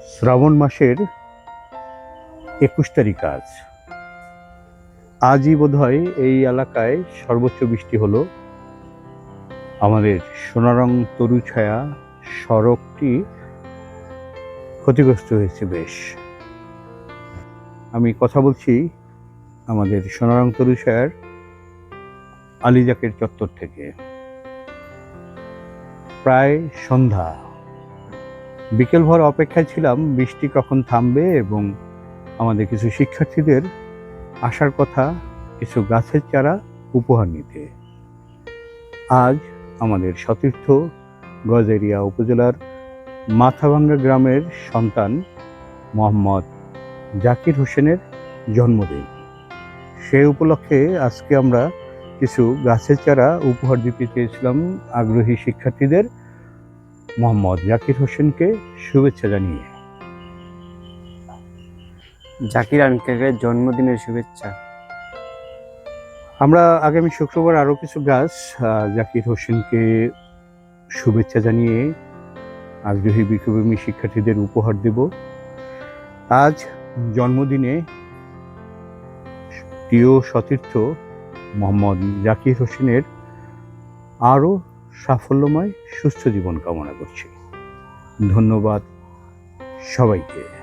শ্রাবণ মাসের ২১ তারিখ আজই বোধহয় এই এলাকায় সর্বোচ্চ বৃষ্টি হলো। আমাদের সোনারং তরুছায়া সড়কটি ক্ষতিগ্রস্ত হয়েছে বেশ। আমি কথা বলছি আমাদের সোনারং তরুছায়ার আলিজাকের চত্বর থেকে। প্রায় সন্ধ্যা, বিকেলভর অপেক্ষায় ছিলাম বৃষ্টি কখন থামবে এবং আমাদের কিছু শিক্ষার্থীদের আসার কথা কিছু গাছের চারা উপহার নিতে। আজ আমাদের সতীর্থ গজেরিয়া উপজেলার মাথাভাঙ্গা গ্রামের সন্তান মোহাম্মদ জাকির হোসেনের জন্মদিন। সেই উপলক্ষে আজকে আমরা কিছু গাছের চারা উপহার দিতে চেয়েছিলাম আগ্রহী শিক্ষার্থীদের। মোহাম্মদ জাকির হোসেনকে শুভেচ্ছা জানিয়ে। জাকির আঙ্কেলের জন্মদিনের শুভেচ্ছা। আমরা আগামী শুক্রবার আরও কিছু গাছ জাকির হোসেনকে শুভেচ্ছা জানিয়ে আগ্রহী বিক্ষোভী শিক্ষার্থীদের উপহার দেব। আজ জন্মদিনে প্রিয় সতীর্থ মোহাম্মদ জাকির হোসেনের আরও সাফল্যময় সুস্থ জীবন কামনা করছি। ধন্যবাদ সবাইকে।